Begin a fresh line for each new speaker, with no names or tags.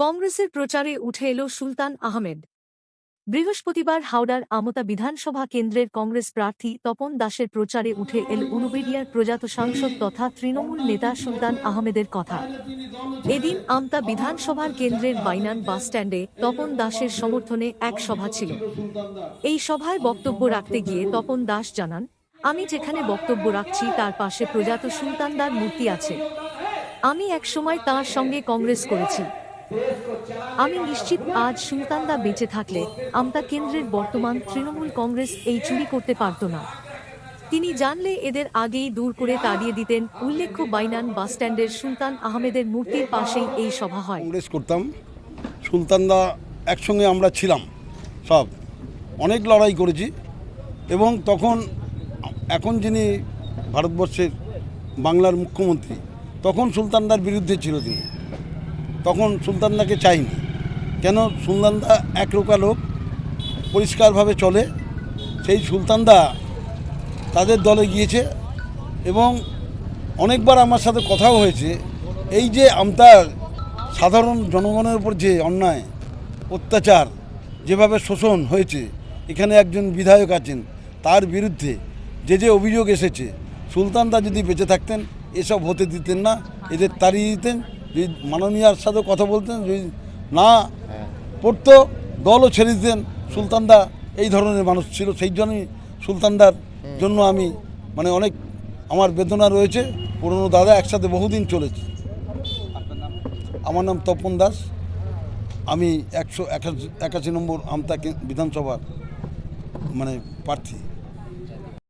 কংগ্রেসের প্রচারে উঠে এলো সুলতান আহমেদ। বৃহস্পতিবার হাওড়ার আমতা বিধানসভা কেন্দ্রের কংগ্রেস প্রার্থী তপন দাসের প্রচারে উঠে এল উলুবেড়িয়ার প্রয়াত সাংসদ তথা তৃণমূল নেতা সুলতান আহমেদের কথা। এদিন আমতা বিধানসভার কেন্দ্রের বাইনান বাসস্ট্যান্ডে তপন দাসের সমর্থনে এক সভা ছিল। এই সভায় বক্তব্য রাখতে গিয়ে তপন দাস জানান, আমি যেখানে বক্তব্য রাখছি তার পাশে প্রয়াত সুলতানদার মূর্তি আছে। আমি একসময় তাঁর সঙ্গে কংগ্রেস করেছি। আমি নিশ্চিত আজ সুলতানদা বেঁচে থাকলে আমতা কেন্দ্রের বর্তমান তৃণমূল কংগ্রেস এই চুরি করতে পারত না। তিনি জানলে এদের আগেই দূর করে তাড়িয়ে দিতেন। উল্লেখ্য, বাইনান বাসস্ট্যান্ডের সুলতান আহমেদের মূর্তির পাশেই এই সভা হয়।
কংগ্রেস করতাম, সুলতানদা একসঙ্গে আমরা ছিলাম, সব অনেক লড়াই করেছি। এবং তখন এখন যিনি ভারতবর্ষের বাংলার মুখ্যমন্ত্রী, তখন সুলতানদার বিরুদ্ধে ছিল তিনি। তখন সুলতানদাকে চাইনি, কেন সুলতানদা একরোকা লোক, পরিষ্কারভাবে চলে। সেই সুলতানদা তাদের দলে গিয়েছে এবং অনেকবার আমার সাথে কথাও হয়েছে। এই যে আমতার সাধারণ জনগণের উপর যে অন্যায় অত্যাচার, যেভাবে শোষণ হয়েছে, এখানে একজন বিধায়ক আছেন, তার বিরুদ্ধে যে অভিযোগ এসেছে, সুলতানদা যদি বেঁচে থাকতেন এসব হতে দিতেন না, এদের তাড়িয়ে দিতেন। যদি মাননীয়ার সাথে কথা বলতেন, যদি না পড়তো দলও ছেড়ে দিতেন। সুলতানদা এই ধরনের মানুষ ছিল, সেই জন্যই সুলতানদার জন্য আমি অনেক আমার বেদনা রয়েছে। পুরনো দাদা, একসাথে বহুদিন চলেছে। আমার নাম তপন দাস, আমি 181 নম্বর আমতা বিধানসভার প্রার্থী।